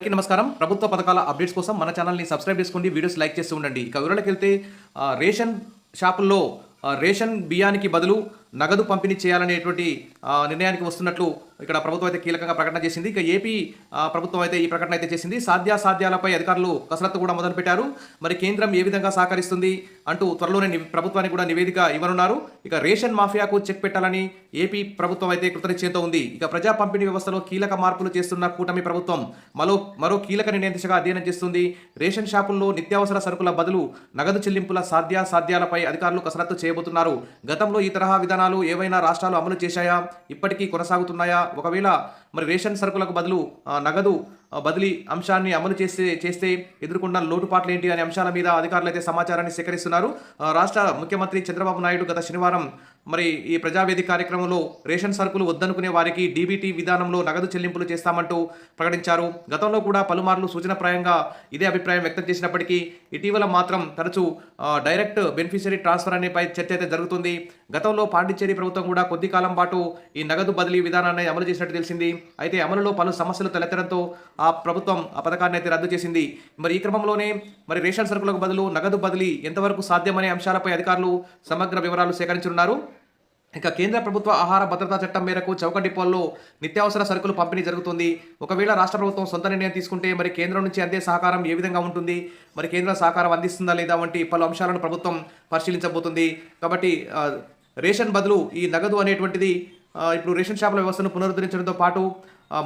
అందరికీ నమస్కారం. ప్రభుత్వ పథకాల అప్డేట్స్ కోసం మన ఛానల్ని సబ్స్క్రైబ్ చేసుకోండి, వీడియోస్ లైక్ చేస్తూ ఉండండి. ఇక వివరాలకు వెళ్తే రేషన్ షాపుల్లో రేషన్ బియ్యానికి బదులు నగదు పంపిణీ చేయాలనేటువంటి నిర్ణయానికి వస్తున్నట్లు ఇక్కడ ప్రభుత్వం అయితే కీలకంగా ప్రకటన చేసింది. ఇక ఏపీ ప్రభుత్వం అయితే ఈ ప్రకటన అయితే చేసింది. సాధ్యాసాధ్యాలపై అధికారులు కసరత్తు కూడా మొదలుపెట్టారు. మరి కేంద్రం ఏ విధంగా సహకరిస్తుంది అంటూ త్వరలోనే ప్రభుత్వానికి కూడా నివేదిక ఇవ్వనున్నారు. ఇక రేషన్ మాఫియాకు చెక్ పెట్టాలని ఏపీ ప్రభుత్వం అయితే కృతనిశ్చయంతో ఉంది. ఇక ప్రజా పంపిణీ వ్యవస్థలో కీలక మార్పులు చేస్తున్న కూటమి ప్రభుత్వం మరో కీలక నిర్ణయం దిశగా అధ్యయనం చేస్తుంది. రేషన్ షాపుల్లో నిత్యావసర సరుకుల బదులు నగదు చెల్లింపుల సాధ్యాసాధ్యాలపై అధికారులు కసరత్తు చేయబోతున్నారు. గతంలో ఈ తరహా విధానాలు ఏవైనా రాష్ట్రాలు అమలు చేశాయా, ఇప్పటికీ కొనసాగుతున్నాయా, ఒకవేళ మరి రేషన్ సరుకులకు బదులు నగదు బదిలీ అంశాన్ని అమలు చేస్తే ఎదుర్కొన్న లోటుపాట్లు ఏంటి అనే అంశాల మీద అధికారులు అయితే సమాచారాన్ని సేకరిస్తున్నారు. రాష్ట్ర ముఖ్యమంత్రి చంద్రబాబు నాయుడు గత శనివారం మరి ఈ ప్రజావేదిక కార్యక్రమంలో రేషన్ సరుకులు వద్దనుకునే వారికి డీబీటీ విధానంలో నగదు చెల్లింపులు చేస్తామంటూ ప్రకటించారు. గతంలో కూడా పలుమార్లు సూచనప్రాయంగా ఇదే అభిప్రాయం వ్యక్తం చేసినప్పటికీ ఇటీవల మాత్రం తరచూ డైరెక్ట్ బెనిఫిషరీ ట్రాన్స్ఫర్ అనేపై చర్చ అయితే జరుగుతుంది. గతంలో పాండిచ్చేరి ప్రభుత్వం కూడా కొద్ది కాలం పాటు ఈ నగదు బదిలీ విధానాన్ని అమలు చేసినట్టు తెలిసింది. అయితే అమలులో పలు సమస్యలు తలెత్తడంతో ఆ ప్రభుత్వం ఆ పథకాన్ని అయితే రద్దు చేసింది. మరి ఈ క్రమంలోనే మరి రేషన్ సరుకులకు బదులు నగదు బదిలీ ఎంతవరకు సాధ్యమనే అంశాలపై అధికారులు సమగ్ర వివరాలు సేకరించనున్నారు. ఇక కేంద్ర ప్రభుత్వ ఆహార భద్రతా చట్టం మేరకు చౌక డిపోల్లో నిత్యావసర సరుకులు పంపిణీ జరుగుతుంది. ఒకవేళ రాష్ట్ర ప్రభుత్వం సొంత నిర్ణయం తీసుకుంటే మరి కేంద్రం నుంచి అందే సహకారం ఏ విధంగా ఉంటుంది, మరి కేంద్రం సహకారం అందిస్తుందా లేదా వంటి పలు అంశాలను ప్రభుత్వం పరిశీలించబోతుంది. కాబట్టి రేషన్ బదులు ఈ నగదు అనేటువంటిది ఇప్పుడు రేషన్ షాపుల వ్యవస్థను పునరుద్ధరించడంతో పాటు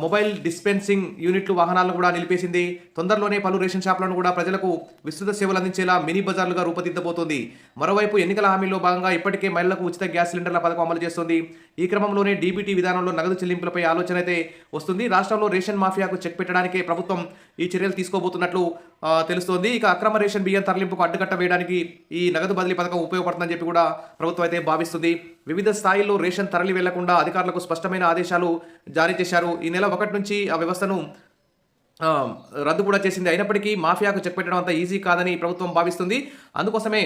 మొబైల్ డిస్పెన్సింగ్ యూనిట్లు వాహనాలను కూడా నిలిపేసింది. తొందరలోనే పలు రేషన్ షాపులను కూడా ప్రజలకు విస్తృత సేవలు అందించేలా మినీ బజార్లుగా రూపుదిద్దబోతోంది. మరోవైపు ఎన్నికల హామీలో భాగంగా ఇప్పటికే మహిళలకు ఉచిత గ్యాస్ సిలిండర్ల పథకం అమలు చేస్తుంది. ఈ క్రమంలోనే డీబీటీ విధానంలో నగదు చెల్లింపులపై ఆలోచన అయితే వస్తుంది. రాష్ట్రంలో రేషన్ మాఫియాకు చెక్ పెట్టడానికే ప్రభుత్వం ఈ చర్యలు తీసుకోబోతున్నట్లు తెలుస్తోంది. ఇక అక్రమ రేషన్ బియ్యం తరలింపుకు అడ్డుకట్ట వేయడానికి ఈ నగదు బదిలీ పథకం ఉపయోగపడుతుందని చెప్పి కూడా ప్రభుత్వం అయితే భావిస్తుంది. వివిధ స్థాయిల్లో రేషన్ తరలి వెళ్లకుండా అధికారులకు స్పష్టమైన ఆదేశాలు జారీ చేశారు. ఈ నెల 1 నుంచి ఆ వ్యవస్థను రద్దు కూడా చేసింది. అయినప్పటికీ మాఫియాకు చెక్ పెట్టడం అంత ఈజీ కాదని ప్రభుత్వం భావిస్తుంది. అందుకోసమే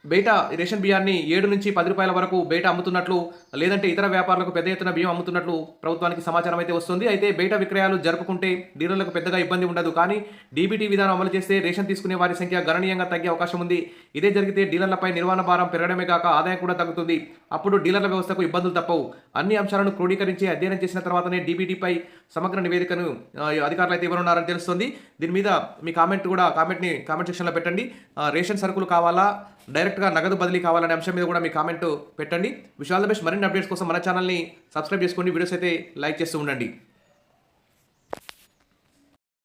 బయట రేషన్ బియ్యాన్ని 7 నుంచి 10 రూపాయల వరకు బయట అమ్ముతున్నట్లు, లేదంటే ఇతర వ్యాపారులకు పెద్ద ఎత్తున బియ్యం అమ్ముతున్నట్లు ప్రభుత్వానికి సమాచారం అయితే వస్తుంది. అయితే బయట విక్రయాలు జరుపుకుంటే డీలర్లకు పెద్దగా ఇబ్బంది ఉండదు. కానీ డీబీటీ విధానం అమలు చేస్తే రేషన్ తీసుకునే వారి సంఖ్య గణనీయంగా తగ్గే అవకాశం ఉంది. ఇదే జరిగితే డీలర్లపై నిర్వహణ భారం పెరగడమే కాక ఆదాయం కూడా తగ్గుతుంది. అప్పుడు డీలర్ల వ్యవస్థకు ఇబ్బందులు తప్పవు. అన్ని అంశాలను క్రోడీకరించి అధ్యయనం చేసిన తర్వాతనే డీబీటీపై సమగ్ర నివేదికను అధికారులు అయితే ఇవ్వనున్నారని తెలుస్తుంది. దీని మీద మీ కామెంట్ సెక్షన్లో పెట్టండి. రేషన్ సరుకులు కావాలా, డైరెక్ట్గా నగదు బదిలీ కావాలనే అంశం మీద కూడా మీ కామెంట్ పెట్టండి. Wish all the best. మరిన్ని అప్డేట్స్ కోసం మన ఛానల్ని సబ్స్క్రైబ్ చేసుకోండి, వీడియోస్ అయితే లైక్ చేస్తూ ఉండండి.